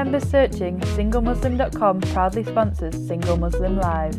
Remember searching singlemuslim.com proudly sponsors Single Muslim Live.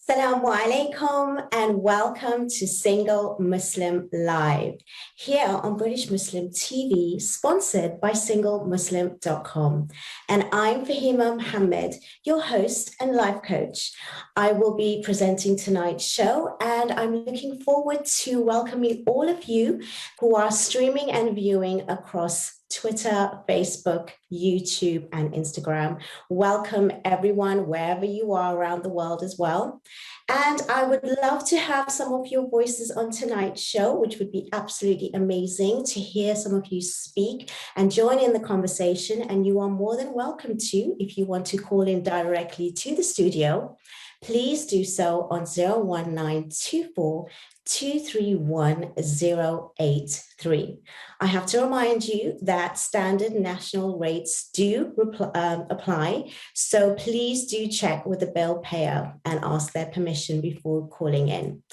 Assalamu alaikum and welcome to Single Muslim Live, here on British Muslim TV, sponsored by singlemuslim.com. And I'm Fahima Mohammed, your host and life coach. I will be presenting tonight's show, and I'm looking forward to welcoming all of you who are streaming and viewing across Twitter, Facebook, YouTube, and Instagram. Welcome everyone, wherever you are around the world as well. And I would love to have some of your voices on tonight's show, which would be absolutely amazing to hear some of you speak and join in the conversation. And you are more than welcome to, if you want to call in directly to the studio, please do so on 01924 231-083. I have to remind you that standard national rates do apply, so please do check with the bill payer and ask their permission before calling in.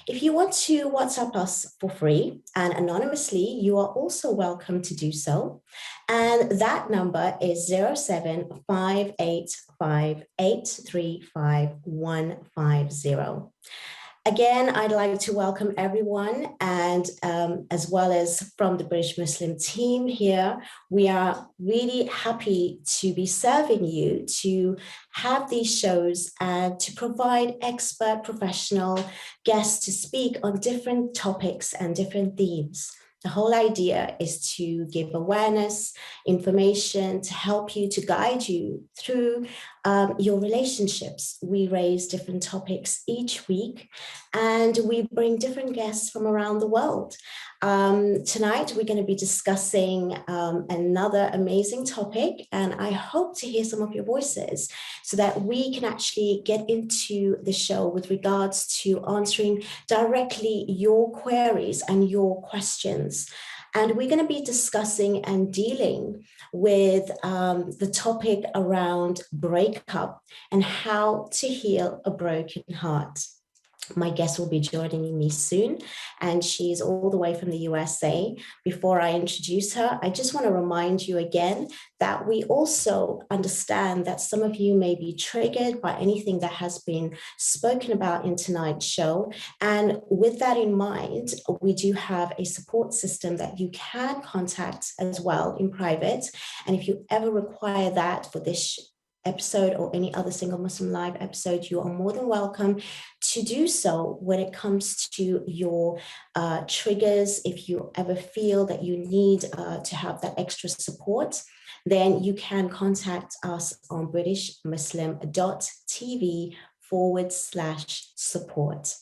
If you want to WhatsApp us for free and anonymously, you are also welcome to do so. And that number is 07585835150. Again, I'd like to welcome everyone, and as well as from the British Muslim team here, we are really happy to be serving you, to have these shows and to provide expert professional guests to speak on different topics and different themes. The whole idea is to give awareness, information, to help you, to guide you through your relationships. We raise different topics each week, and we bring different guests from around the world. Tonight, we're going to be discussing another amazing topic, and I hope to hear some of your voices so that we can actually get into the show with regards to answering directly your queries and your questions. And we're going to be discussing and dealing with the topic around breakup and how to heal a broken heart. My guest will be joining me soon, and she's all the way from the USA. Before I introduce her, I just want to remind you again that we also understand that some of you may be triggered by anything that has been spoken about in tonight's show. And with that in mind, we do have a support system that you can contact as well in private. And if you ever require that for this episode or any other Single Muslim Live episode, you are more than welcome to do so when it comes to your triggers. If you ever feel that you need to have that extra support, then you can contact us on britishmuslim.tv/support.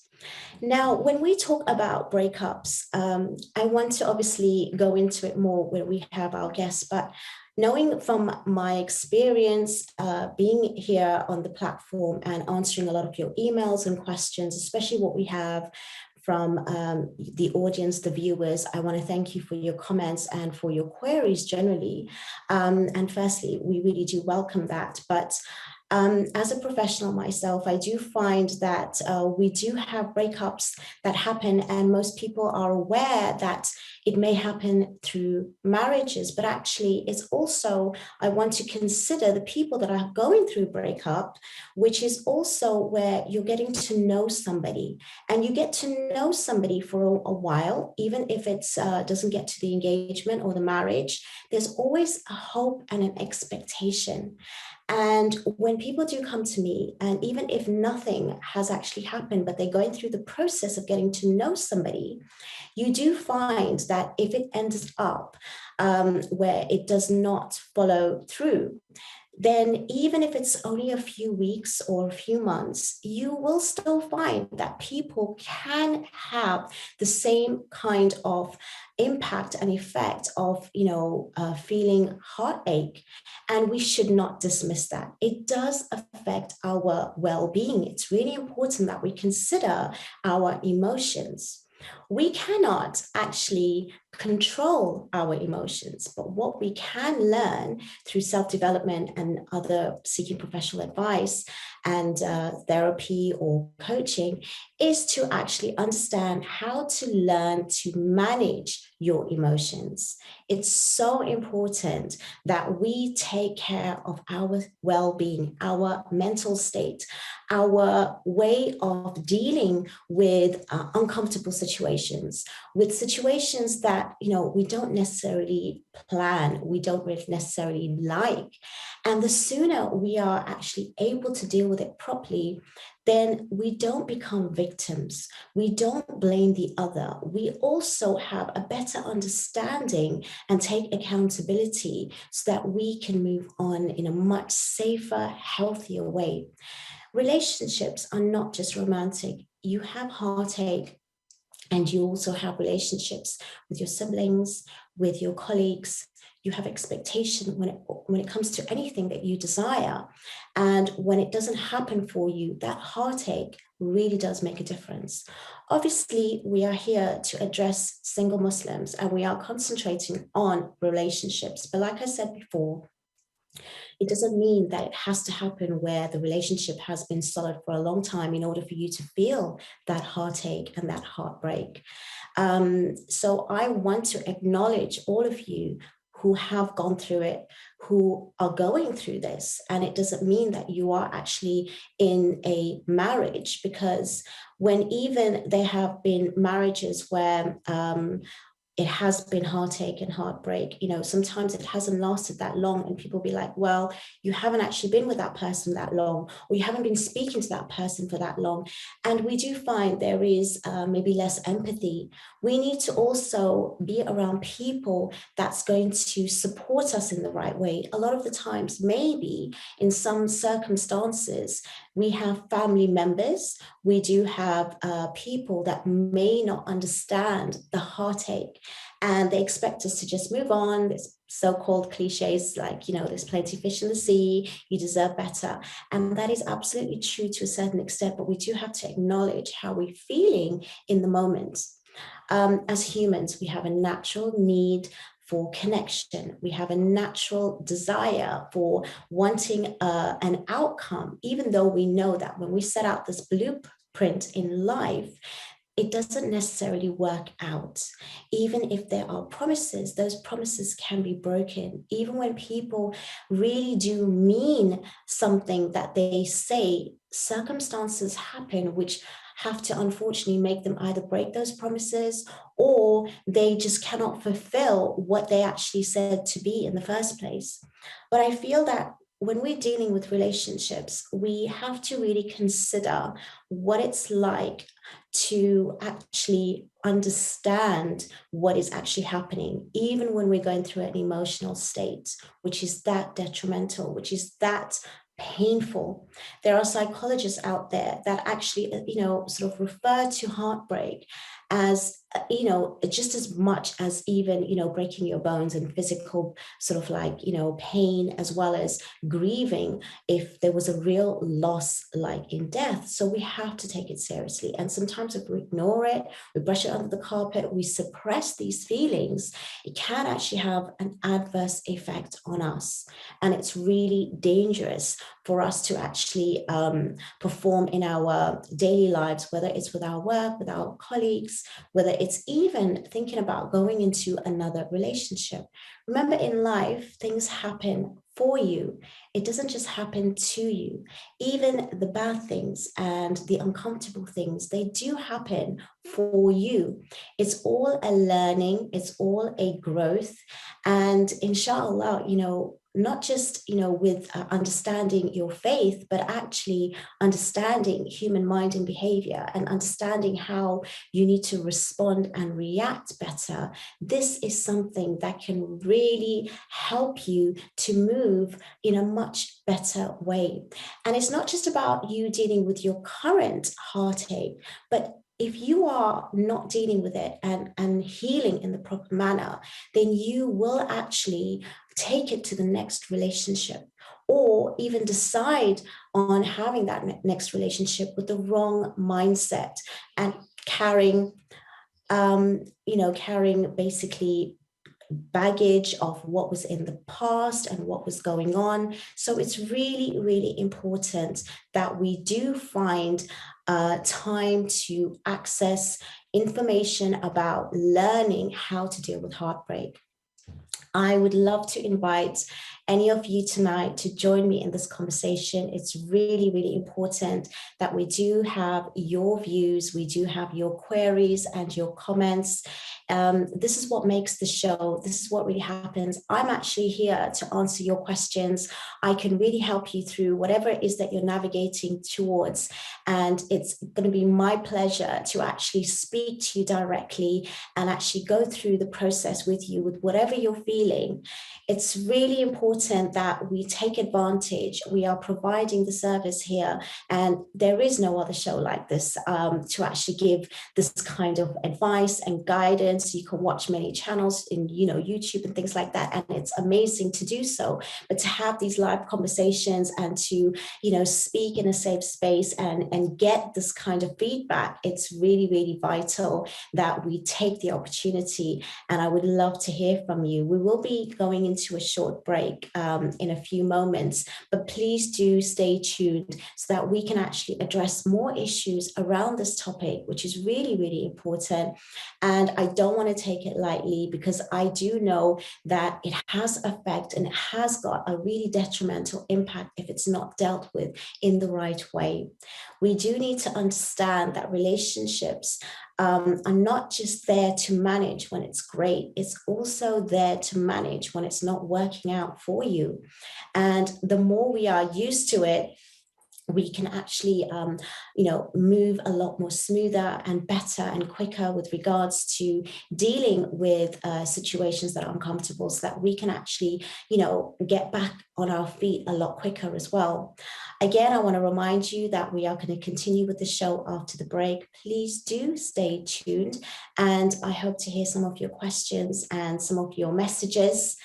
Now, when we talk about breakups, I want to obviously go into it more when we have our guests, but knowing from my experience being here on the platform and answering a lot of your emails and questions, especially what we have from the audience, the viewers, I want to thank you for your comments and for your queries generally. And firstly, we really do welcome that. But as a professional myself, I do find that we do have breakups that happen, and most people are aware that it may happen through marriages, but actually it's also, I want to consider the people that are going through breakup, which is also where you're getting to know somebody, and you get to know somebody for a while, even if it doesn't get to the engagement or the marriage, there's always a hope and an expectation. And when people do come to me, and even if nothing has actually happened, but they're going through the process of getting to know somebody, you do find that if it ends up where it does not follow through, then even if it's only a few weeks or a few months, you will still find that people can have the same kind of impact and effect of, feeling heartache. And we should not dismiss that. It does affect our well-being. It's really important that we consider our emotions. We cannot actually control our emotions. But what we can learn through self-development and other seeking professional advice and therapy or coaching is to actually understand how to learn to manage your emotions. It's so important that we take care of our well-being, our mental state, our way of dealing with uncomfortable situations, with situations that we don't necessarily plan, we don't really necessarily like. And the sooner we are actually able to deal with it properly, then we don't become victims. We don't blame the other. We also have a better understanding and take accountability so that we can move on in a much safer, healthier way. Relationships are not just romantic. You have heartache, and you also have relationships with your siblings, with your colleagues. You have expectation when it comes to anything that you desire. And when it doesn't happen for you, that heartache really does make a difference. Obviously, we are here to address single Muslims, and we are concentrating on relationships. But like I said before, it doesn't mean that it has to happen where the relationship has been solid for a long time in order for you to feel that heartache and that heartbreak. So I want to acknowledge all of you who have gone through it, who are going through this. And it doesn't mean that you are actually in a marriage, because when even there have been marriages where it has been heartache and heartbreak. Sometimes it hasn't lasted that long, and people be like, well, you haven't actually been with that person that long, or you haven't been speaking to that person for that long. And we do find there is maybe less empathy. We need to also be around people that's going to support us in the right way. A lot of the times, maybe in some circumstances, we have family members, we do have people that may not understand the heartache, and they expect us to just move on. There's so-called cliches like, there's plenty of fish in the sea, you deserve better. And that is absolutely true to a certain extent, but we do have to acknowledge how we're feeling in the moment. As humans, we have a natural need for connection. We have a natural desire for wanting an outcome, even though we know that when we set out this blueprint in life, it doesn't necessarily work out. Even if there are promises, those promises can be broken. Even when people really do mean something that they say, circumstances happen which have to unfortunately make them either break those promises, or they just cannot fulfill what they actually said to be in the first place. But I feel that when we're dealing with relationships, we have to really consider what it's like to actually understand what is actually happening, even when we're going through an emotional state, which is that detrimental, which is that painful. There are psychologists out there that actually, sort of refer to heartbreak as, just as much as even, breaking your bones and physical sort of like, pain, as well as grieving if there was a real loss like in death. So we have to take it seriously. And sometimes if we ignore it, we brush it under the carpet, we suppress these feelings, it can actually have an adverse effect on us. And it's really dangerous for us to actually perform in our daily lives, whether it's with our work, with our colleagues, whether it's even thinking about going into another relationship. Remember, in life, things happen for you. It doesn't just happen to you. Even the bad things and the uncomfortable things, they do happen for you. It's all a learning, it's all a growth. And inshallah, not just, with understanding your faith, but actually understanding human mind and behavior, and understanding how you need to respond and react better. This is something that can really help you to move in a much better way. And it's not just about you dealing with your current heartache, but if you are not dealing with it and healing in the proper manner, then you will actually take it to the next relationship, or even decide on having that next relationship with the wrong mindset and carrying carrying basically baggage of what was in the past and what was going on. So it's really, really important that we do find time to access information about learning how to deal with heartbreak. I would love to invite any of you tonight to join me in this conversation. It's really, really important that we do have your views, we do have your queries and your comments. This is what makes the show. This is what really happens. I'm actually here to answer your questions. I can really help you through whatever it is that you're navigating towards. And it's going to be my pleasure to actually speak to you directly and actually go through the process with you with whatever you're feeling. It's really important that we take advantage. We are providing the service here, and there is no other show like this to actually give this kind of advice and guidance. You can watch many channels in YouTube and things like that, and it's amazing to do so. But to have these live conversations and to speak in a safe space and get this kind of feedback, it's really, really vital that we take the opportunity. And I would love to hear from you. We will be going into a short break in a few moments, but please do stay tuned so that we can actually address more issues around this topic, which is really, really important. And I don't want to take it lightly, because I do know that it has effect and it has got a really detrimental impact if it's not dealt with in the right way. We do need to understand that relationships are not just there to manage when it's great, it's also there to manage when it's not working out for you. And the more we are used to it, we can actually, move a lot more smoother and better and quicker with regards to dealing with situations that are uncomfortable, so that we can actually, get back on our feet a lot quicker as well. Again, I want to remind you that we are going to continue with the show after the break. Please do stay tuned, and I hope to hear some of your questions and some of your messages.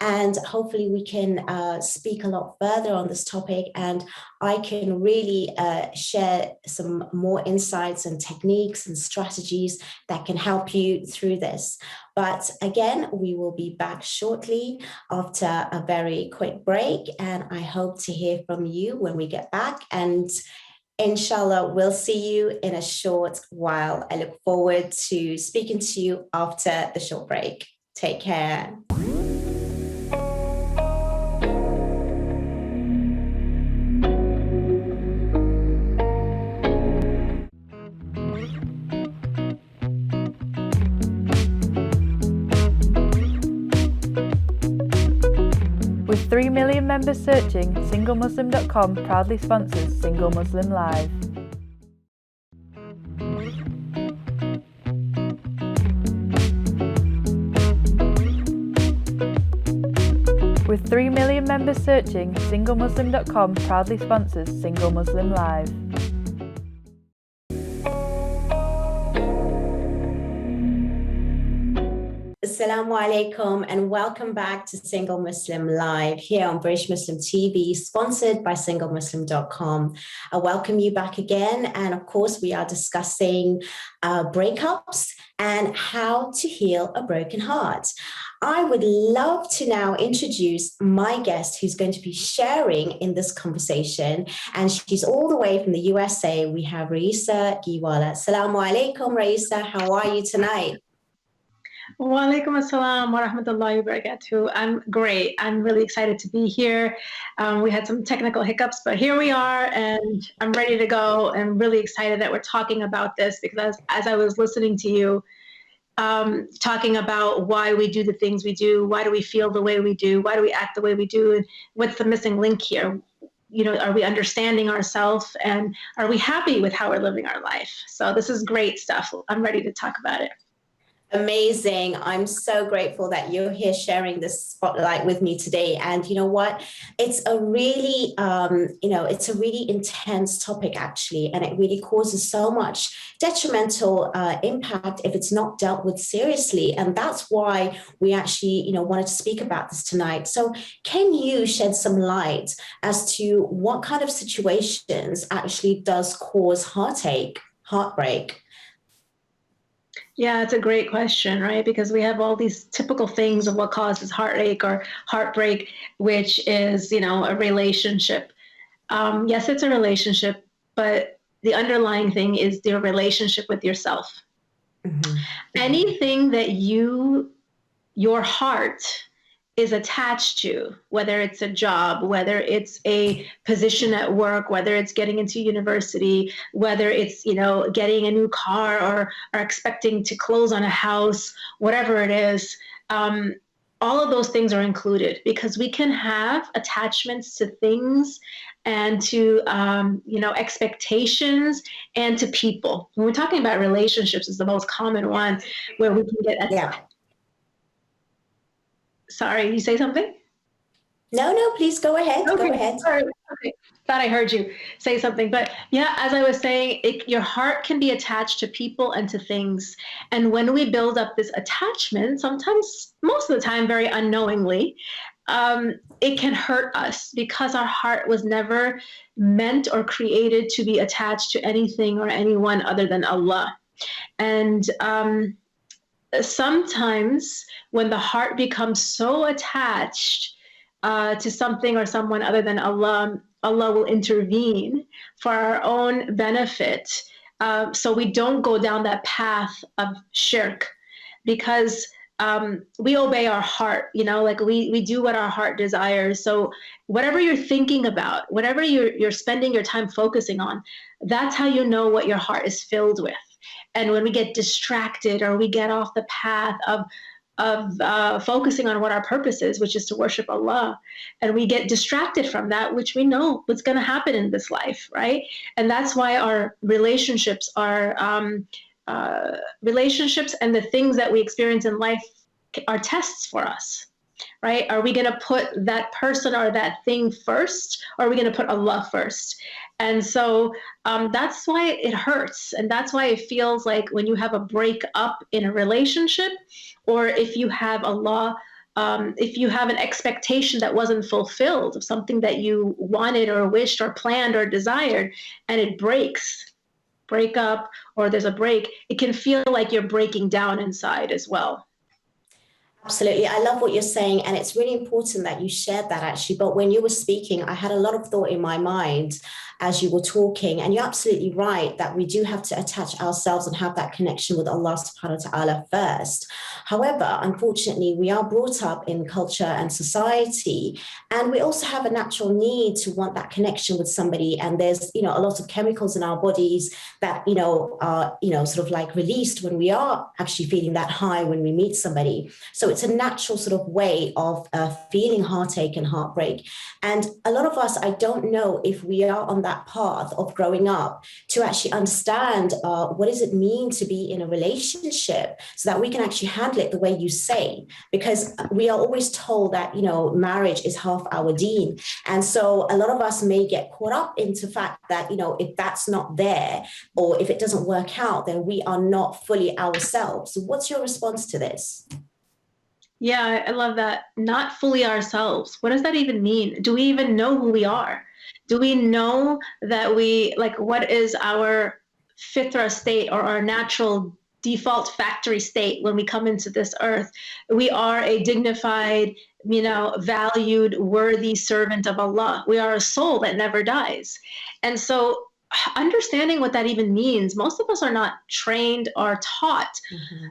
And hopefully we can speak a lot further on this topic, and I can really share some more insights and techniques and strategies that can help you through this. But again, we will be back shortly after a very quick break, and I hope to hear from you when we get back. And inshallah, we'll see you in a short while. I look forward to speaking to you after the short break. Take care. With 3 million members searching, SingleMuslim.com proudly sponsors Single Muslim Live. With 3 million members searching, SingleMuslim.com proudly sponsors Single Muslim Live. Assalamu alaikum, and welcome back to Single Muslim Live here on British Muslim TV, sponsored by SingleMuslim.com. I welcome you back again, and of course we are discussing breakups and how to heal a broken heart. I would love to now introduce my guest who's going to be sharing in this conversation, and she's all the way from the USA. We have Rayesa Gheewala. Assalamu alaikum, Rayesa. How are you tonight? Wa alaikum assalam wa rahmatullahi wa barakatuh. I'm great. I'm really excited to be here. We had some technical hiccups, but here we are, and I'm ready to go, and really excited that we're talking about this, because as I was listening to you, talking about why we do the things we do, why do we feel the way we do, why do we act the way we do, and what's the missing link here? Are we understanding ourselves, and are we happy with how we're living our life? So this is great stuff. I'm ready to talk about it. Amazing. I'm so grateful that you're here sharing this spotlight with me today. And you know what? It's a really, it's a really intense topic, actually, and it really causes so much detrimental impact if it's not dealt with seriously. And that's why we actually, wanted to speak about this tonight. So can you shed some light as to what kind of situations actually does cause heartbreak? Yeah, it's a great question, right? Because we have all these typical things of what causes heartache or heartbreak, which is, a relationship. Yes, it's a relationship, but the underlying thing is your relationship with yourself. Mhm. Anything that your heart is attached to, whether it's a job, whether it's a position at work, whether it's getting into university, whether it's, getting a new car or expecting to close on a house, whatever it is, all of those things are included because we can have attachments to things and to, expectations and to people. When we're talking about relationships, is the most common one where we can get. Yeah. Sorry, you say something? No, please go ahead. Okay, Go ahead. sorry. Okay. Thought I heard you say something. But yeah, as I was saying, your heart can be attached to people and to things. And when we build up this attachment, sometimes, most of the time, very unknowingly, it can hurt us because our heart was never meant or created to be attached to anything or anyone other than Allah. And sometimes when the heart becomes so attached to something or someone other than Allah, Allah will intervene for our own benefit. So we don't go down that path of shirk because we obey our heart, like we do what our heart desires. So whatever you're thinking about, whatever you're spending your time focusing on, that's how you know what your heart is filled with. And when we get distracted or we get off the path of focusing on what our purpose is, which is to worship Allah, and we get distracted from that, which we know what's going to happen in this life, right? And that's why our relationships are relationships, and the things that we experience in life are tests for us. Right? Are we going to put that person or that thing first, or are we going to put Allah first? And so that's why it hurts. And that's why it feels like when you have a break up in a relationship, or if you have if you have an expectation that wasn't fulfilled of something that you wanted or wished or planned or desired, and it break up, or there's a break, it can feel like you're breaking down inside as well. Absolutely. I love what you're saying. And it's really important that you shared that actually. But when you were speaking, I had a lot of thought in my mind as you were talking. And you're absolutely right that we do have to attach ourselves and have that connection with Allah subhanahu wa ta'ala first. However, unfortunately, we are brought up in culture and society, and we also have a natural need to want that connection with somebody. And there's, a lot of chemicals in our bodies that, are, sort of like released when we are actually feeling that high when we meet somebody. So it's a natural sort of way of feeling heartache and heartbreak. And a lot of us, I don't know if we are on that path of growing up to actually understand what does it mean to be in a relationship so that we can actually handle it the way you say, because we are always told that, marriage is half our deen. And so a lot of us may get caught up into the fact that, if that's not there or if it doesn't work out, then we are not fully ourselves. So what's your response to this? Yeah, I love that. Not fully ourselves. What does that even mean? Do we even know who we are? Do we know that what is our fitra state or our natural default factory state when we come into this earth? We are a dignified, valued, worthy servant of Allah. We are a soul that never dies. And so understanding what that even means, most of us are not trained or taught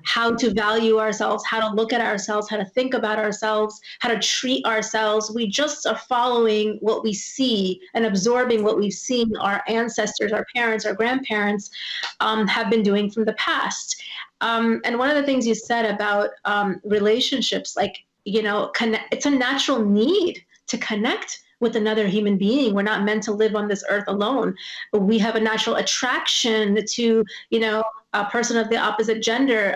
how to value ourselves, how to look at ourselves, how to think about ourselves, how to treat ourselves. We just are following what we see and absorbing what we've seen our ancestors, our parents, our grandparents have been doing from the past. And one of the things you said about relationships, it's a natural need to connect with another human being. We're not meant to live on this earth alone. We have a natural attraction to, a person of the opposite gender.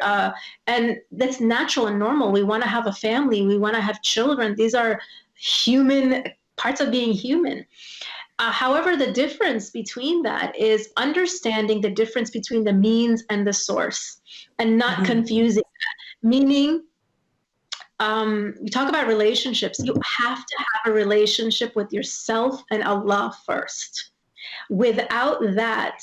And that's natural and normal. We want to have a family. We want to have children. These are human parts of being human. However, the difference between that is understanding the difference between the means and the source and not confusing that. Meaning, you talk about relationships, you have to have a relationship with yourself and Allah first. Without that,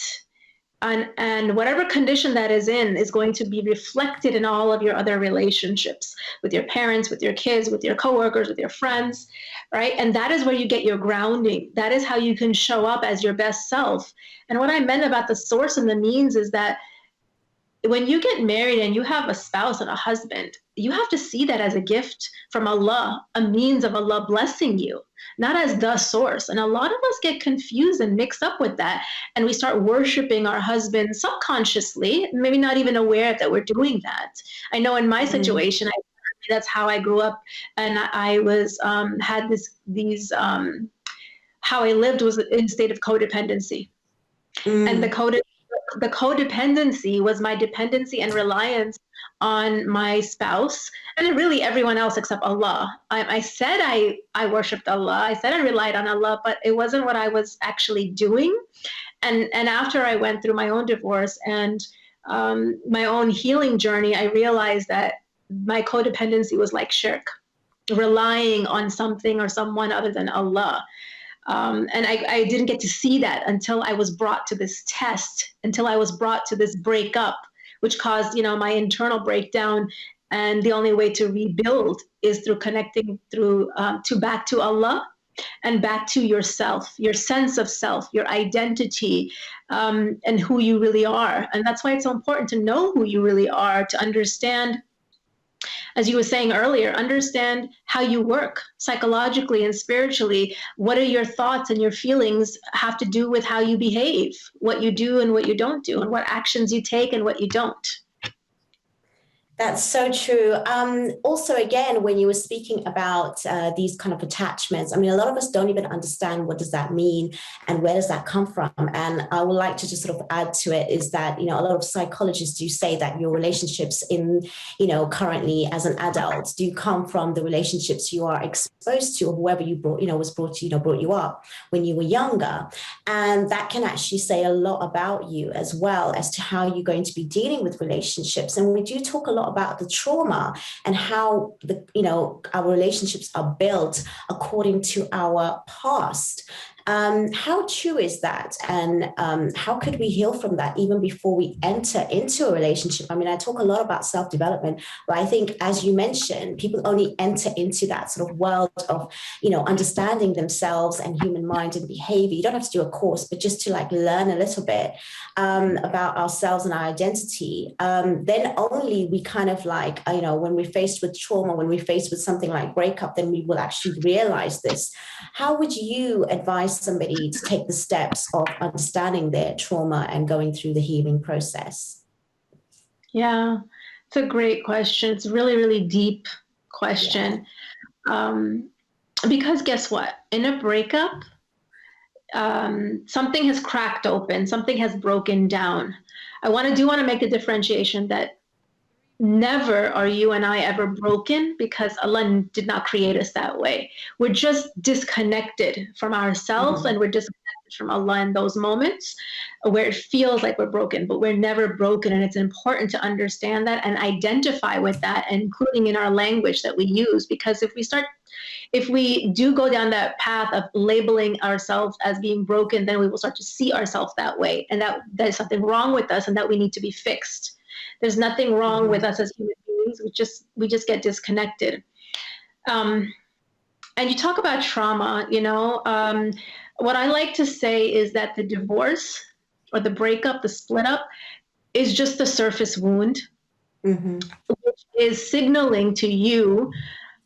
And whatever condition that is in is going to be reflected in all of your other relationships with your parents, with your kids, with your coworkers, with your friends, right? And that is where you get your grounding. That is how you can show up as your best self. And what I meant about the source and the means is that when you get married and you have a spouse and a husband, you have to see that as a gift from Allah, a means of Allah blessing you, not as the source. And a lot of us get confused and mixed up with that. And we start worshiping our husband subconsciously, maybe not even aware that we're doing that. I know in my situation, that's how I grew up. And I was, had these how I lived was in a state of codependency. And the codependency was my dependency and reliance on my spouse and really everyone else except Allah. I said I worshipped Allah. I said I relied on Allah, but it wasn't what I was actually doing. And after I went through my own divorce and my own healing journey, I realized that my codependency was like shirk, relying on something or someone other than Allah. And I didn't get to see that until I was brought to this test, until I was brought to this breakup, which caused, my internal breakdown. And the only way to rebuild is through connecting back to Allah and back to yourself, your sense of self, your identity, and who you really are. And that's why it's so important to know who you really are, to understand, as you were saying earlier, understand how you work psychologically and spiritually. What are your thoughts and your feelings have to do with how you behave, what you do and what you don't do, and what actions you take and what you don't. That's so true. Also, again, when you were speaking about these kind of attachments, a lot of us don't even understand what does that mean and where does that come from. And I would like to just sort of add to it is that, a lot of psychologists do say that your relationships currently as an adult do come from the relationships you are exposed to or whoever you brought you up when you were younger. And that can actually say a lot about you as well as to how you're going to be dealing with relationships. And we do talk a lot about the trauma and how our relationships are built according to our past. How true is that? And how could we heal from that even before we enter into a relationship? I talk a lot about self-development, but I think, as you mentioned, people only enter into that sort of world of, understanding themselves and human mind and behavior. You don't have to do a course, but just to learn a little bit about ourselves and our identity. Then only we kind of when we're faced with trauma, when we're faced with something like breakup, then we will actually realize this. How would you advise somebody to take the steps of understanding their trauma and going through the healing process? Yeah, it's a great question. It's a really, really deep question. Yeah. Because guess what? In a breakup, something has cracked open, something has broken down. I want to make the differentiation that never are you and I ever broken, because Allah did not create us that way. We're just disconnected from ourselves, and we're disconnected from Allah in those moments where it feels like we're broken, but we're never broken. And it's important to understand that and identify with that, including in our language that we use, because if we do go down that path of labeling ourselves as being broken, then we will start to see ourselves that way, and that there's something wrong with us and that we need to be fixed. There's nothing wrong with us as human beings. We just get disconnected. And you talk about trauma, what I like to say is that the divorce or the breakup, the split up, is just the surface wound, which is signaling to you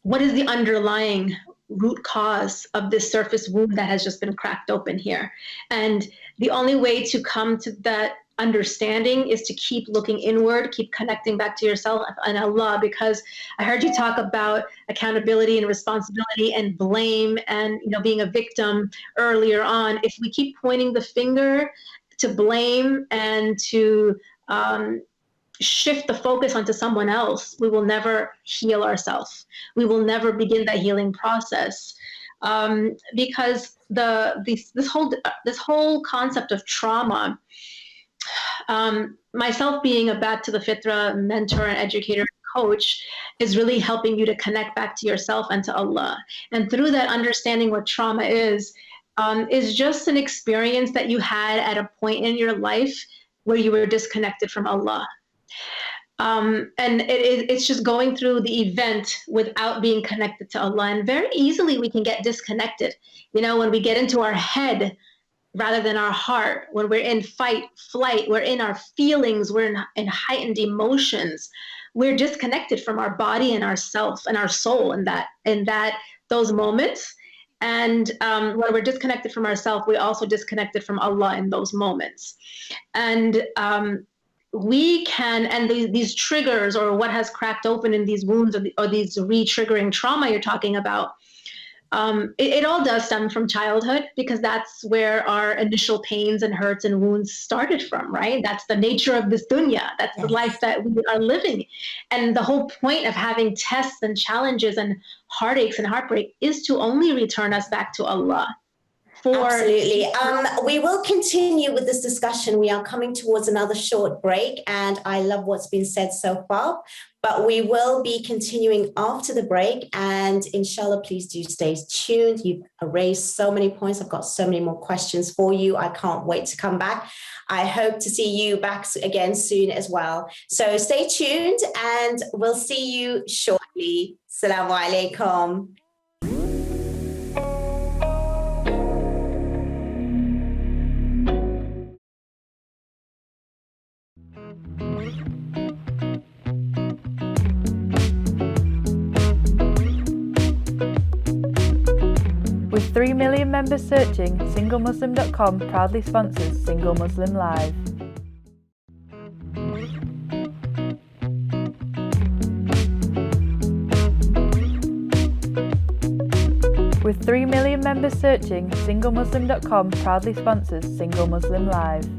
what is the underlying root cause of this surface wound that has just been cracked open here. And the only way to come to that understanding is to keep looking inward, keep connecting back to yourself and Allah, because I heard you talk about accountability and responsibility and blame and being a victim earlier on. If we keep pointing the finger to blame and to shift the focus onto someone else, we will never heal ourselves. We will never begin that healing process, because this whole concept of trauma. Myself being a Back to the Fitra mentor and educator and coach is really helping you to connect back to yourself and to Allah. And through that, understanding what trauma is just an experience that you had at a point in your life where you were disconnected from Allah. And it's just going through the event without being connected to Allah. And very easily we can get disconnected. When we get into our head rather than our heart, when we're in fight, flight, we're in our feelings, we're in heightened emotions, we're disconnected from our body and ourself and our soul in those moments. And when we're disconnected from ourselves, we also disconnected from Allah in those moments. And we can, and these triggers, or what has cracked open in these wounds, or these re-triggering trauma you're talking about, it all does stem from childhood, because that's where our initial pains and hurts and wounds started from, right? That's the nature of this dunya. That's the life that we are living. And the whole point of having tests and challenges and heartaches and heartbreak is to only return us back to Allah. Absolutely. We will continue with this discussion. We are coming towards another short break, and I love what's been said so far, but we will be continuing after the break, and inshallah, please do stay tuned. You've raised so many points. I've got so many more questions for you. I can't wait to come back. I hope to see you back again soon as well. So stay tuned, and we'll see you shortly. Assalamu alaikum. With 3 million members searching, SingleMuslim.com proudly sponsors Single Muslim Live. With 3 million members searching, SingleMuslim.com proudly sponsors Single Muslim Live.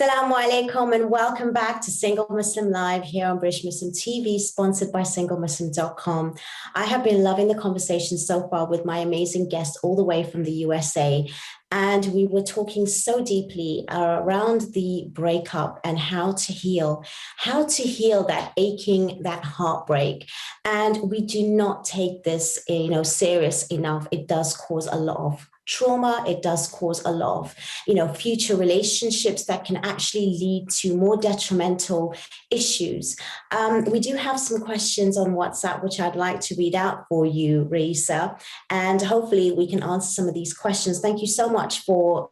Assalamu alaikum, and welcome back to Single Muslim Live here on British Muslim TV, sponsored by SingleMuslim.com. I have been loving the conversation so far with my amazing guests all the way from the USA. And we were talking so deeply around the breakup and how to heal that aching, that heartbreak. And we do not take this, serious enough. It does cause a lot of trauma. It does cause a lot of, future relationships that can actually lead to more detrimental issues. We do have some questions on WhatsApp, which I'd like to read out for you, Rayesa, and hopefully we can answer some of these questions. Thank you so much for,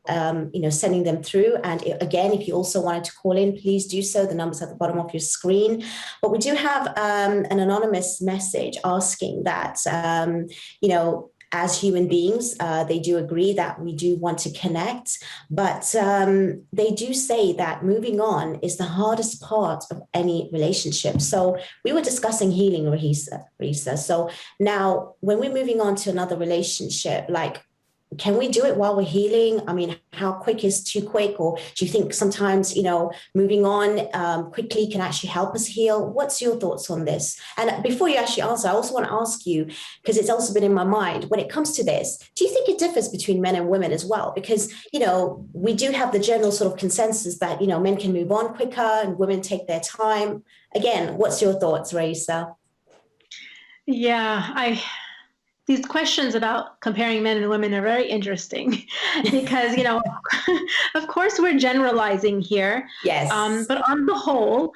sending them through. And again, if you also wanted to call in, please do so. The number's at the bottom of your screen. But we do have an anonymous message asking that, as human beings, they do agree that we do want to connect, but they do say that moving on is the hardest part of any relationship. So we were discussing healing, Rayesa. So now when we're moving on to another relationship, can we do it while we're healing? I mean, how quick is too quick? Or do you think sometimes, moving on quickly can actually help us heal? What's your thoughts on this? And before you actually answer, I also want to ask you, because it's also been in my mind, when it comes to this, do you think it differs between men and women as well? Because, we do have the general sort of consensus that, men can move on quicker and women take their time. Again, what's your thoughts, Rayesa? Yeah, these questions about comparing men and women are very interesting because, of course we're generalizing here. Yes. But on the whole,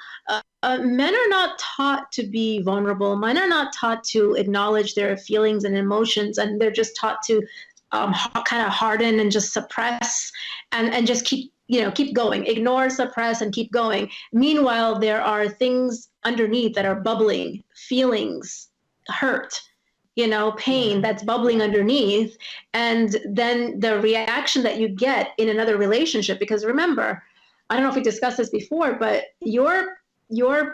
men are not taught to be vulnerable. Men are not taught to acknowledge their feelings and emotions, and they're just taught to kind of harden and just suppress and just keep going, ignore, suppress, and keep going. Meanwhile, there are things underneath that are bubbling, feelings, hurt, pain that's bubbling underneath. And then the reaction that you get in another relationship, because remember, I don't know if we discussed this before, but your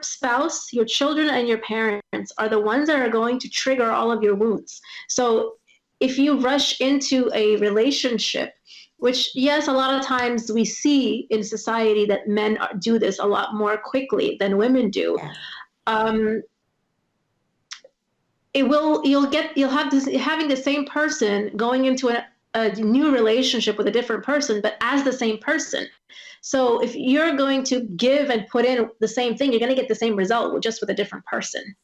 spouse, your children, and your parents are the ones that are going to trigger all of your wounds. So if you rush into a relationship, which, yes, a lot of times we see in society that men do this a lot more quickly than women do. You'll have this, having the same person going into a new relationship with a different person, but as the same person. So if you're going to give and put in the same thing, you're going to get the same result just with a different person.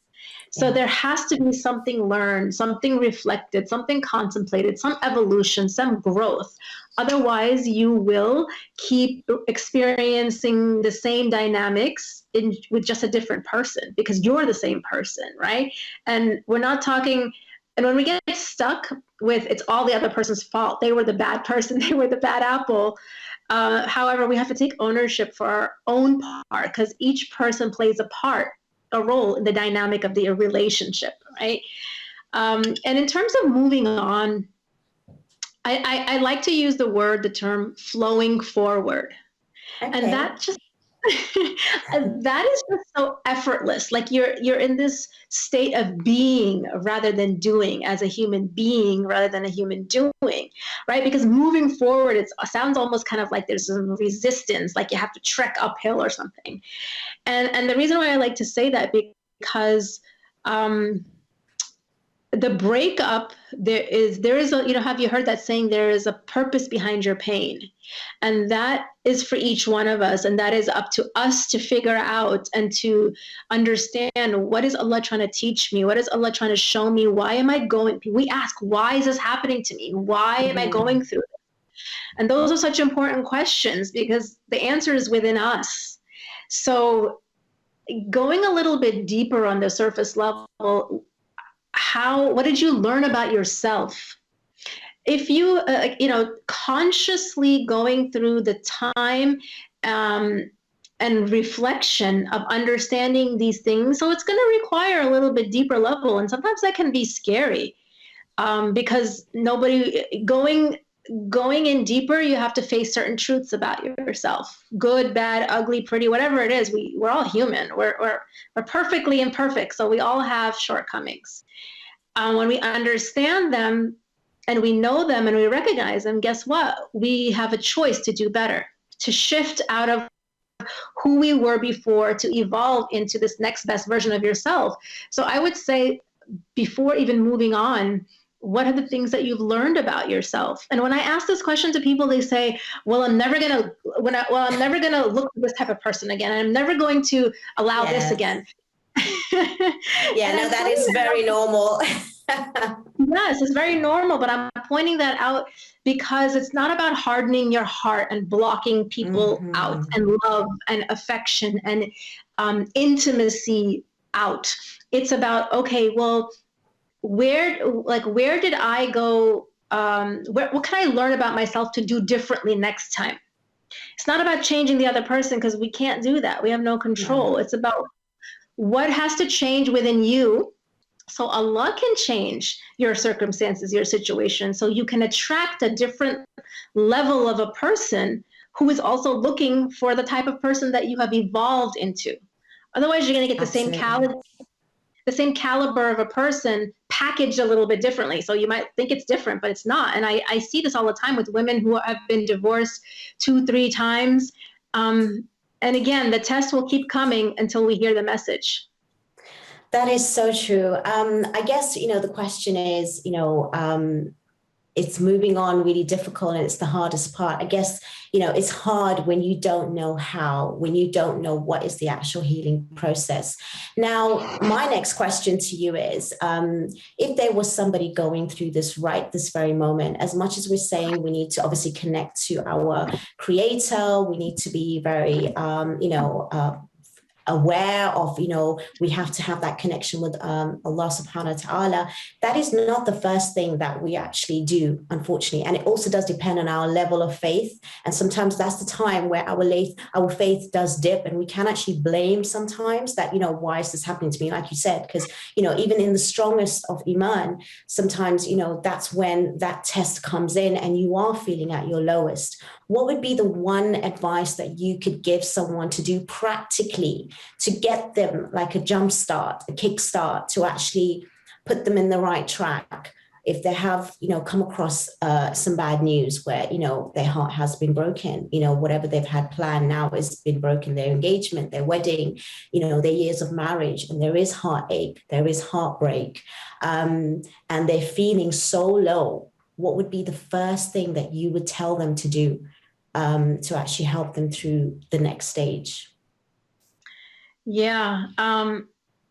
So there has to be something learned, something reflected, something contemplated, some evolution, some growth. Otherwise, you will keep experiencing the same dynamics with just a different person, because you're the same person, right? And we're not talking, and when we get stuck with it's all the other person's fault, they were the bad person, they were the bad apple. However, we have to take ownership for our own part, because each person plays a role in the dynamic of the relationship, right? And in terms of moving on, I like to use the term flowing forward. Okay. And that just that is just so effortless. Like you're in this state of being rather than doing, as a human being rather than a human doing, right? Because moving forward, it sounds almost kind of like there's some resistance, like you have to trek uphill or something. And the reason why I like to say that, because the breakup, there is a, have you heard that saying, there is a purpose behind your pain? And that is for each one of us. And that is up to us to figure out and to understand, what is Allah trying to teach me? What is Allah trying to show me? Why am I going? We ask, why is this happening to me? Why am I going through this? And those are such important questions, because the answer is within us. So going a little bit deeper on the surface level, what did you learn about yourself? If you, consciously going through the time and reflection of understanding these things, so it's going to require a little bit deeper level, and sometimes that can be scary, because going in deeper, you have to face certain truths about yourself, good, bad, ugly, pretty, whatever it is. We're all human. We're perfectly imperfect, so we all have shortcomings. When we understand them and we know them and we recognize them, guess what? We have a choice to do better, to shift out of who we were before, to evolve into this next best version of yourself. So I would say, before even moving on, what are the things that you've learned about yourself? And when I ask this question to people, they say, well, I'm never going to look at this type of person again. I'm never going to allow this again. That is very normal. Yes, it's very normal, but I'm pointing that out because it's not about hardening your heart and blocking people out, and love and affection and intimacy out. It's about, okay, well, where did I go? What can I learn about myself to do differently next time? It's not about changing the other person, because we can't do that. We have no control. It's about what has to change within you, so Allah can change your circumstances, your situation, so you can attract a different level of a person who is also looking for the type of person that you have evolved into. Otherwise, you're going to get the same caliber of a person packaged a little bit differently. So you might think it's different, but it's not. And I see this all the time with women who have been divorced 2-3 times. And again, the test will keep coming until we hear the message. That is so true. I guess, the question is, it's moving on really difficult, and it's the hardest part. I guess, it's hard when you don't know how, when you don't know what is the actual healing process. Now, my next question to you is, if there was somebody going through this right this very moment, as much as we're saying we need to obviously connect to our creator, we need to be very, aware of, we have to have that connection with Allah subhanahu wa ta'ala. That is not the first thing that we actually do, unfortunately. And it also does depend on our level of faith. And sometimes that's the time where our faith does dip, and we can actually blame sometimes that, why is this happening to me? Like you said, because, even in the strongest of Iman, sometimes, that's when that test comes in and you are feeling at your lowest. What would be the one advice that you could give someone to do practically to get them like a jump start, a kick start, to actually put them in the right track if they have, come across some bad news where, their heart has been broken, whatever they've had planned now has been broken, their engagement, their wedding, their years of marriage, and there is heartache, there is heartbreak, and they're feeling so low. What would be the first thing that you would tell them to do to actually help them through the next stage? Yeah.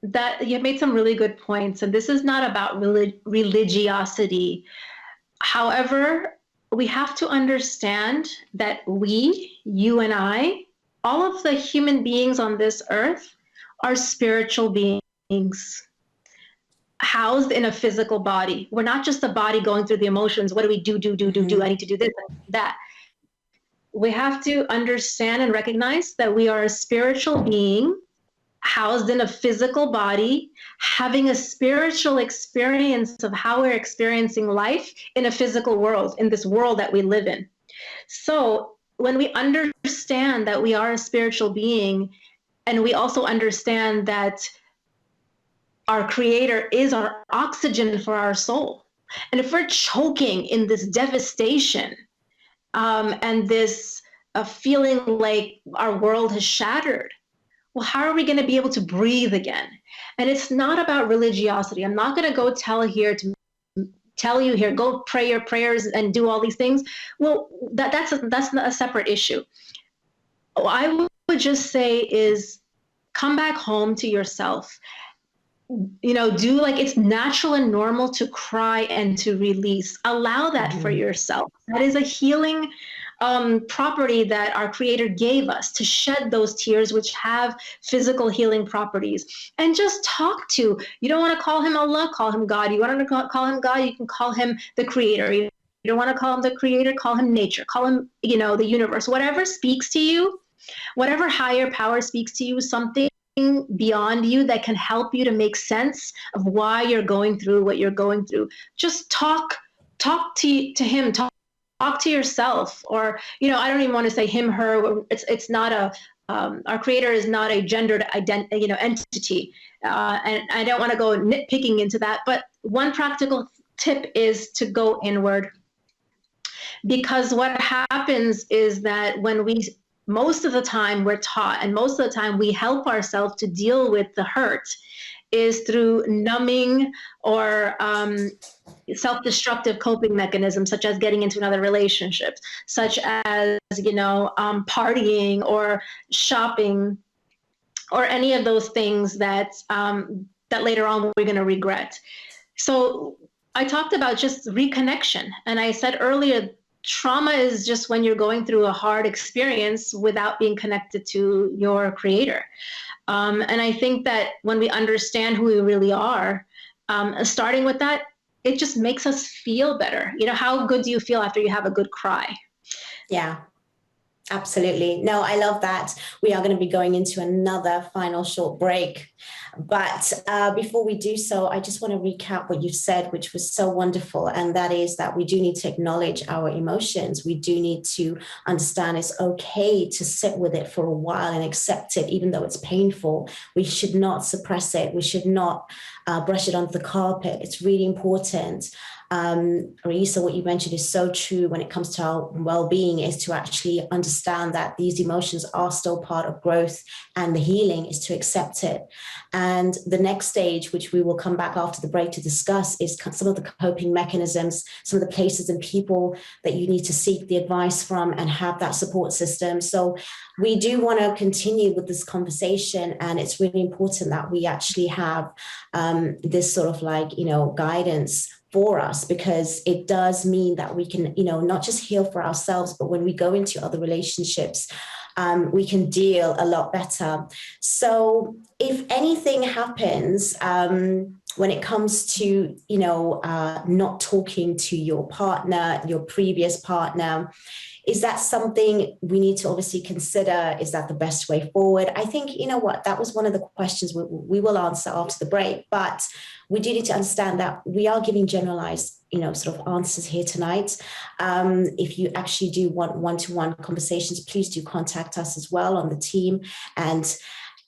that you made some really good points, and this is not about religiosity. However, we have to understand that you and I, all of the human beings on this earth are spiritual beings housed in a physical body. We're not just a body going through the emotions. What do we do? I need to do this and that. We have to understand and recognize that we are a spiritual being housed in a physical body, having a spiritual experience of how we're experiencing life in a physical world, in this world that we live in. So when we understand that we are a spiritual being, and we also understand that our creator is our oxygen for our soul. And if we're choking in this devastation and this feeling like our world has shattered, well, how are we going to be able to breathe again? And it's not about religiosity. I'm not going to go tell you here, go pray your prayers and do all these things. Well, that's not a separate issue. What I would just say is come back home to yourself. Do like it's natural and normal to cry and to release. Allow that for yourself. That is a healing property that our creator gave us, to shed those tears, which have physical healing properties. And just talk to, you don't want to call him Allah, call him God. You want to call him God, you can call him the creator. You don't want to call him the creator, call him nature, call him, the universe. Whatever speaks to you, whatever higher power speaks to you, something beyond you that can help you to make sense of why you're going through what you're going through. Just talk to him, talk to yourself, or I don't even want to say him, her. It's not our creator is not a gendered entity, and I don't want to go nitpicking into that. But one practical tip is to go inward, because what happens is that when most of the time we're taught, and most of the time we help ourselves to deal with the hurt, is through numbing or self-destructive coping mechanisms, such as getting into another relationship, such as partying or shopping, or any of those things that later on we're going to regret. So I talked about just reconnection, and I said earlier, trauma is just when you're going through a hard experience without being connected to your creator. And I think that when we understand who we really are, starting with that, it just makes us feel better. How good do you feel after you have a good cry? Yeah, absolutely. No, I love that. We are going to be going into another final short break. But before we do so, I just want to recap what you said, which was so wonderful. And that is that we do need to acknowledge our emotions. We do need to understand it's okay to sit with it for a while and accept it, even though it's painful. We should not suppress it. We should not brush it under the carpet. It's really important. Rayesa, what you mentioned is so true when it comes to our well-being, is to actually understand that these emotions are still part of growth, and the healing is to accept it. And the next stage, which we will come back after the break to discuss, is some of the coping mechanisms, some of the places and people that you need to seek the advice from and have that support system. So we do want to continue with this conversation, and it's really important that we actually have this sort of guidance for us, because it does mean that we can, not just heal for ourselves, but when we go into other relationships, we can deal a lot better. So if anything happens, when it comes to, not talking to your partner, your previous partner, is that something we need to obviously consider? Is that the best way forward? I think, that was one of the questions we will answer after the break, but we do need to understand that we are giving generalized, sort of answers here tonight. If you actually do want one-to-one conversations, please do contact us as well on the team, and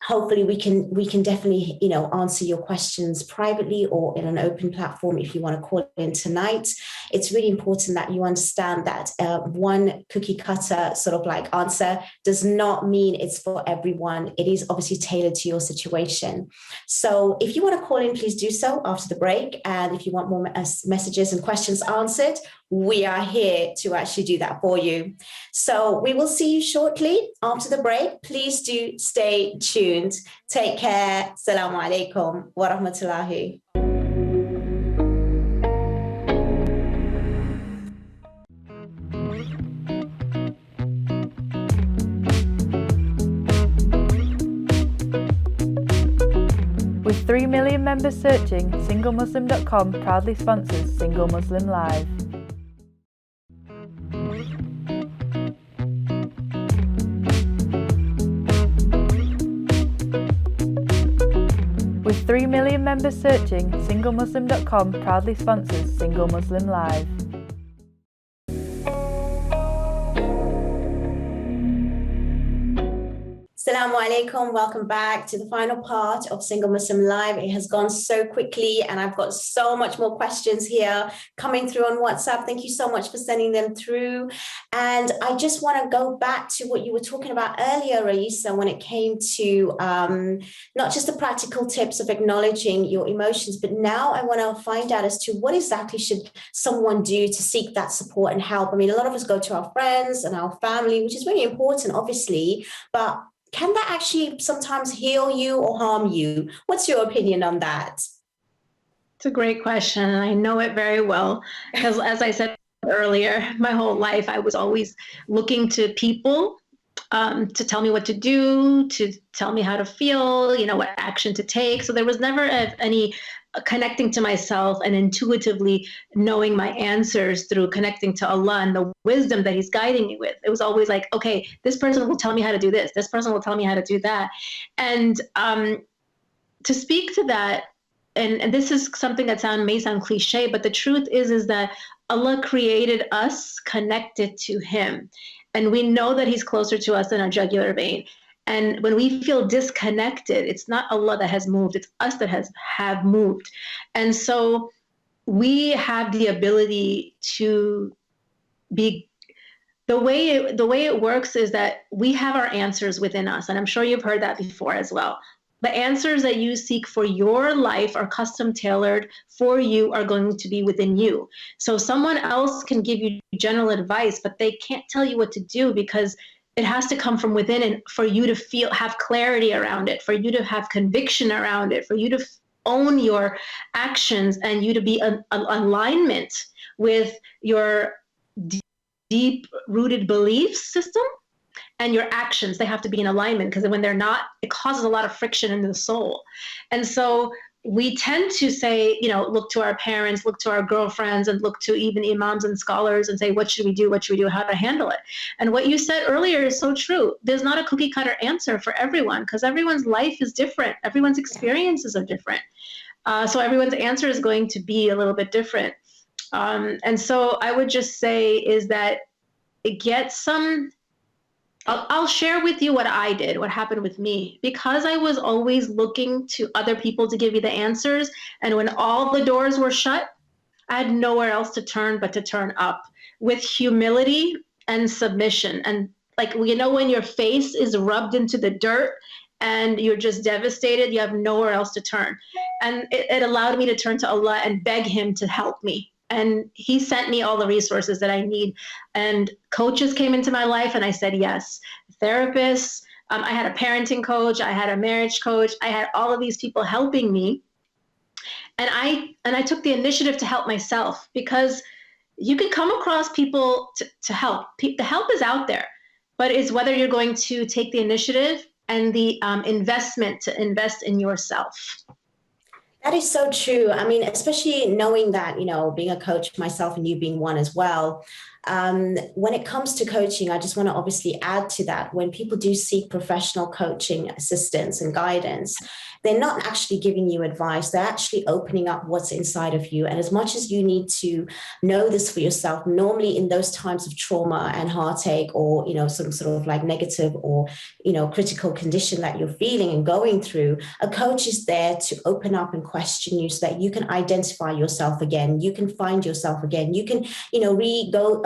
hopefully we can definitely, answer your questions privately or in an open platform if you want to call in tonight. It's really important that you understand that one cookie cutter sort of answer does not mean it's for everyone. It is obviously tailored to your situation. So if you want to call in, please do so after the break. And if you want more messages and questions answered, we are here to actually do that for you. So we will see you shortly after the break. Please do stay tuned. tuned. Take care. Assalamu alaikum wa rahmatullahi. With 3 million members searching, SingleMuslim.com proudly sponsors Single Muslim Live. With 3 million members searching, SingleMuslim.com proudly sponsors Single Muslim Live. Assalamu alaikum. Welcome back to the final part of Single Muslim Live. It has gone so quickly and I've got so much more questions here coming through on WhatsApp. Thank you so much for sending them through. And I just want to go back to what you were talking about earlier, Rayesa, when it came to not just the practical tips of acknowledging your emotions, but now I want to find out as to what exactly should someone do to seek that support and help. I mean, a lot of us go to our friends and our family, which is really important, obviously, but can that actually sometimes heal you or harm you? What's your opinion on that? It's a great question, and I know it very well because, as I said earlier, my whole life I was always looking to people to tell me what to do, to tell me how to feel, what action to take. So there was never any connecting to myself and intuitively knowing my answers through connecting to Allah and the wisdom that He's guiding me with. It was always like, okay, this person will tell me how to do this. This person will tell me how to do that. And to speak to that, and this is something that may sound cliche, but the truth is that Allah created us connected to Him. And we know that He's closer to us than our jugular vein. And when we feel disconnected, it's not Allah that has moved, it's us that have moved. And so we have the ability to be, the way it works is that we have our answers within us. And I'm sure you've heard that before as well. The answers that you seek for your life are custom tailored for you, are going to be within you. So someone else can give you general advice, but they can't tell you what to do because it has to come from within, and for you to have clarity around it, for you to have conviction around it, for you to own your actions, and you to be in alignment with your deep-rooted belief system and your actions. They have to be in alignment, because when they're not, it causes a lot of friction in the soul. And so we tend to say, look to our parents, look to our girlfriends, and look to even imams and scholars and say, what should we do? What should we do? How to handle it? And what you said earlier is so true. There's not a cookie cutter answer for everyone, because everyone's life is different. Everyone's experiences are different. So everyone's answer is going to be a little bit different. And so I would just say is that get some, I'll share with you what I did, what happened with me, because I was always looking to other people to give me the answers. And when all the doors were shut, I had nowhere else to turn but to turn up with humility and submission. And when your face is rubbed into the dirt and you're just devastated, you have nowhere else to turn. And it allowed me to turn to Allah and beg Him to help me. And He sent me all the resources that I need. And coaches came into my life and I said yes. Therapists, I had a parenting coach, I had a marriage coach, I had all of these people helping me. And I took the initiative to help myself, because you can come across people to help. The help is out there, but it's whether you're going to take the initiative and the investment to invest in yourself. That is so true. I mean, especially knowing that, being a coach myself and you being one as well, when it comes to coaching, I just want to obviously add to that. When people do seek professional coaching assistance and guidance, they're not actually giving you advice. They're actually opening up what's inside of you. And as much as you need to know this for yourself, normally in those times of trauma and heartache, or, some sort of like negative or, critical condition that you're feeling and going through, a coach is there to open up and question you so that you can identify yourself again. You can find yourself again. You can,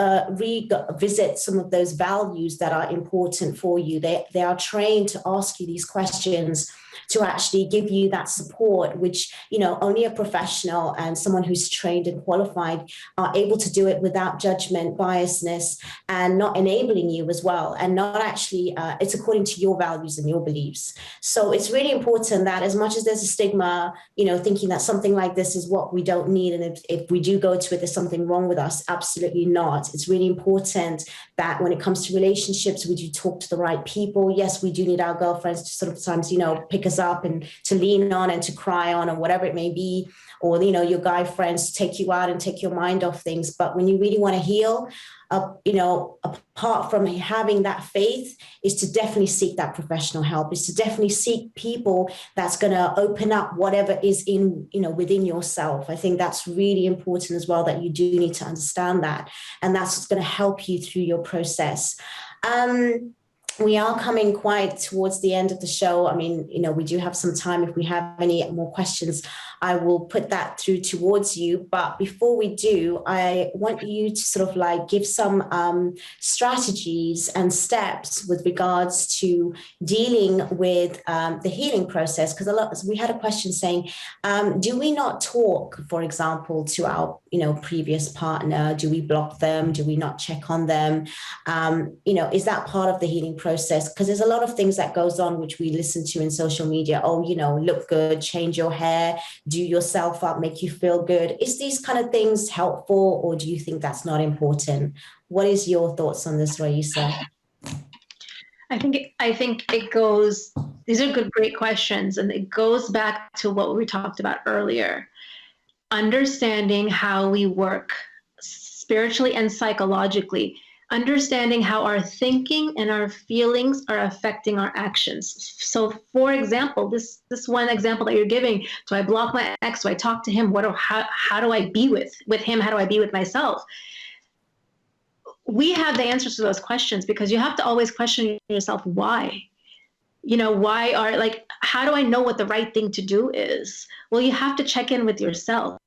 revisit some of those values that are important for you. They are trained to ask you these questions to actually give you that support, which, only a professional and someone who's trained and qualified are able to do it without judgment, biasness, and not enabling you as well. And not actually, it's according to your values and your beliefs. So it's really important that as much as there's a stigma, thinking that something like this is what we don't need, and if we do go to it, there's something wrong with us. Absolutely not. It's really important that when it comes to relationships, we do talk to the right people. Yes, we do need our girlfriends to sometimes, pick us up and to lean on and to cry on, or whatever it may be, or, your guy friends to take you out and take your mind off things. But when you really want to heal, apart from having that faith, is to definitely seek that professional help, is to definitely seek people that's going to open up whatever is within yourself. I think that's really important as well, that you do need to understand that. And that's what's going to help you through your process. We are coming quite towards the end of the show. I mean, we do have some time. If we have any more questions, I will put that through towards you. But before we do, I want you to sort of give some strategies and steps with regards to dealing with the healing process. Because we had a question saying, do we not talk, for example, to our previous partner? Do we block them? Do we not check on them? Is that part of the healing process? Because there's a lot of things that goes on which we listen to in social media. Oh, look good, change your hair, do yourself up, make you feel good. Is these kind of things helpful, or do you think that's not important? What is your thoughts on this, Rayesa? I think it goes, these are great questions. And it goes back to what we talked about earlier. Understanding how we work spiritually and psychologically, understanding how our thinking and our feelings are affecting our actions. So for example, this one example that you're giving, do I block my ex? Do I talk to him? How do I be with him? How do I be with myself? We have the answers to those questions, because you have to always question yourself, why? How do I know what the right thing to do is? Well, you have to check in with yourself.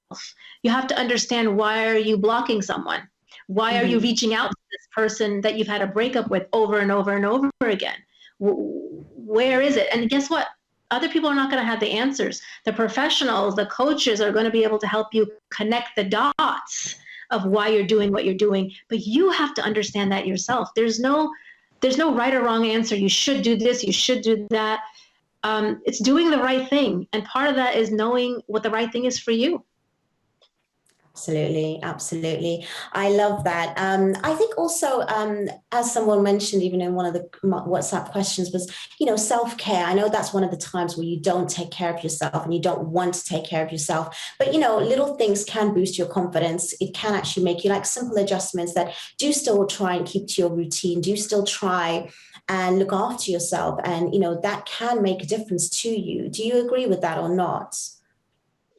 You have to understand, why are you blocking someone? Why are you reaching out to this person that you've had a breakup with over and over and over again? Where is it? And guess what? Other people are not going to have the answers. The professionals, the coaches are going to be able to help you connect the dots of why you're doing what you're doing. But you have to understand that yourself. There's no right or wrong answer. You should do this, you should do that. It's doing the right thing. And part of that is knowing what the right thing is for you. Absolutely. Absolutely. I love that. I think also, as someone mentioned, even in one of the WhatsApp questions, was, self-care. I know that's one of the times where you don't take care of yourself and you don't want to take care of yourself. But, little things can boost your confidence. It can actually make you simple adjustments that do still try and keep to your routine, do still try and look after yourself. And, that can make a difference to you. Do you agree with that or not?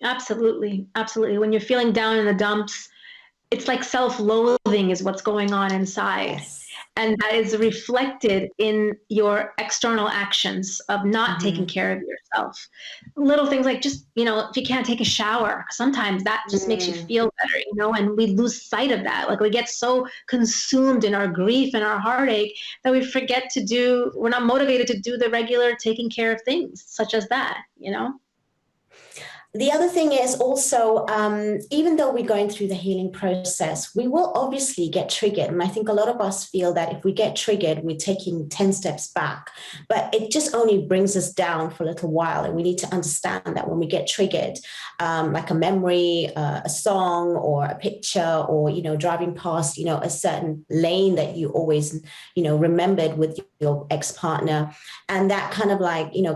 Absolutely. Absolutely. When you're feeling down in the dumps, it's like self-loathing is what's going on inside. Yes. And that is reflected in your external actions of not taking care of yourself. Little things like just, if you can't take a shower, sometimes that just makes you feel better, and we lose sight of that. We get so consumed in our grief and our heartache that we forget we're not motivated to do the regular taking care of things such as that, The other thing is also, even though we're going through the healing process, we will obviously get triggered. And I think a lot of us feel that if we get triggered, we're taking 10 steps back. But it just only brings us down for a little while. And we need to understand that when we get triggered, like a memory, a song or a picture, or, driving past, a certain lane that you always, remembered with your ex-partner. And that kind of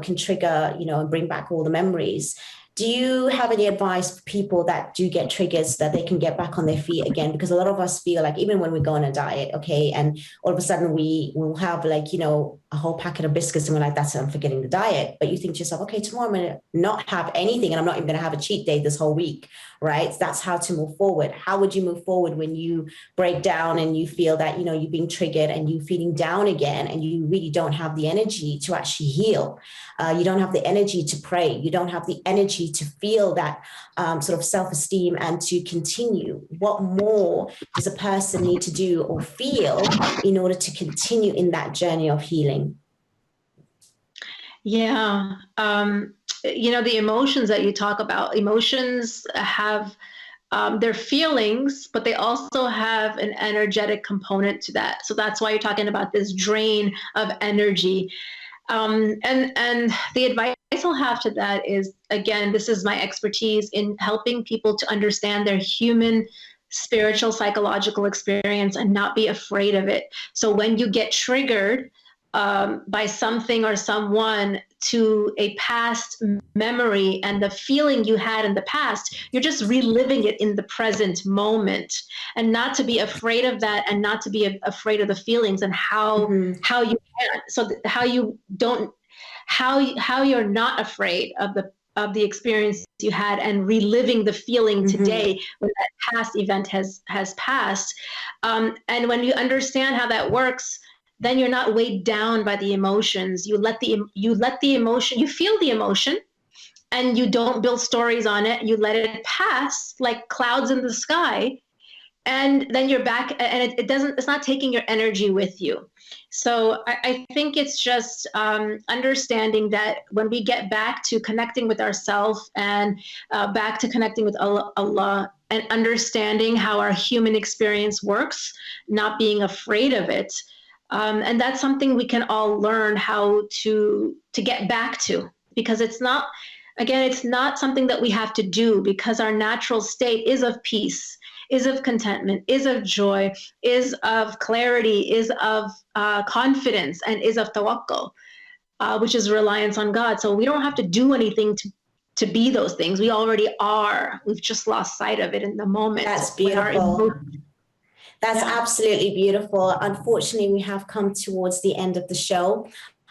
can trigger, and bring back all the memories. Do you have any advice for people that do get triggered so that they can get back on their feet again? Because a lot of us feel like even when we go on a diet, okay, and all of a sudden we will have a whole packet of biscuits and we're like, that's it, I'm forgetting the diet. But you think to yourself, okay, tomorrow I'm going to not have anything and I'm not even going to have a cheat day this whole week, right? That's how to move forward. How would you move forward when you break down and you feel that, you're being triggered and you're feeling down again and you really don't have the energy to actually heal? You don't have the energy to pray. You don't have the energy to feel that sort of self-esteem and to continue. What more does a person need to do or feel in order to continue in that journey of healing? Yeah. The emotions that you talk about, emotions have their feelings, but they also have an energetic component to that. So that's why you're talking about this drain of energy. And the advice I'll have to that is, again, this is my expertise in helping people to understand their human, spiritual, psychological experience and not be afraid of it. So when you get triggered by something or someone to a past memory and the feeling you had in the past, you're just reliving it in the present moment, and not to be afraid of that, and not to be afraid of the feelings and how you can. So how you don't, how you're not afraid of the experience you had and reliving the feeling today when that past event has passed. And when you understand how that works, then you're not weighed down by the emotions. You let the emotion, you feel the emotion, and you don't build stories on it. You let it pass like clouds in the sky, and then you're back, and it's not taking your energy with you. So I think it's just understanding that when we get back to connecting with ourselves and back to connecting with Allah, and understanding how our human experience works, not being afraid of it. And that's something we can all learn how to get back to, because it's not something that we have to do, because our natural state is of peace, is of contentment, is of joy, is of clarity, is of confidence, and is of tawakkul, which is reliance on God. So we don't have to do anything to be those things. We already are. We've just lost sight of it in the moment. That's beautiful. That's absolutely beautiful. Unfortunately, we have come towards the end of the show.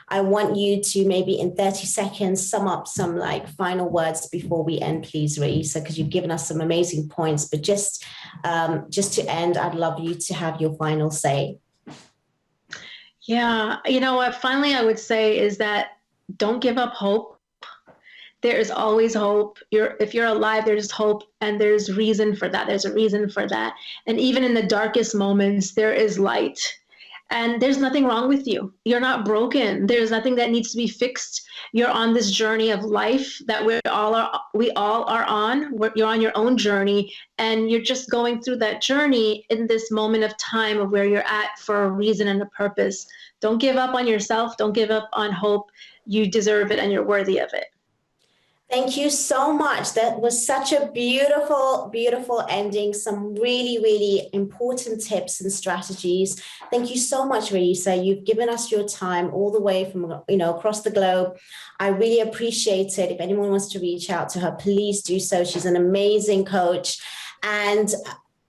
I want you to maybe in 30 seconds sum up some final words before we end, please, Rayesa, because you've given us some amazing points. But just to end, I'd love you to have your final say. Yeah, you know what? Finally, I would say is that don't give up hope. There is always hope. If you're alive, there's hope, and there's reason for that. There's a reason for that. And even in the darkest moments, there is light. And there's nothing wrong with you. You're not broken. There's nothing that needs to be fixed. You're on this journey of life that we all are on. You're on your own journey, and you're just going through that journey in this moment of time of where you're at for a reason and a purpose. Don't give up on yourself. Don't give up on hope. You deserve it, and you're worthy of it. Thank you so much. That was such a beautiful, beautiful ending. Some really, really important tips and strategies. Thank you so much, Rayesa. You've given us your time all the way from, across the globe. I really appreciate it. If anyone wants to reach out to her, please do so. She's an amazing coach. And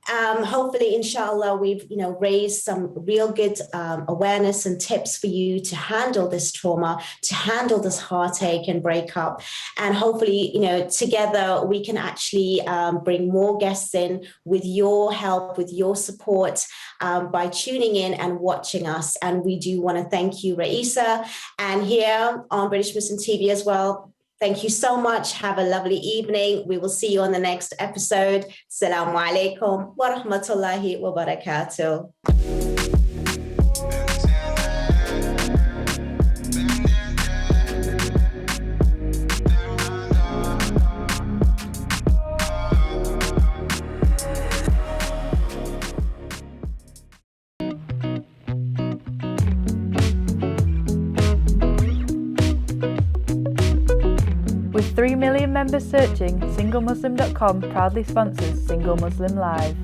hopefully, inshallah, we've raised some real good awareness and tips for you to handle this trauma, to handle this heartache and breakup. And hopefully, together we can actually bring more guests in with your help, with your support, by tuning in and watching us. And we do want to thank you, Rayesa, and here on British Muslim TV as well. Thank you so much. Have a lovely evening. We will see you on the next episode. Assalamu alaikum wa rahmatullahi wa barakatuh. With 3 million members searching, singlemuslim.com proudly sponsors Single Muslim Live.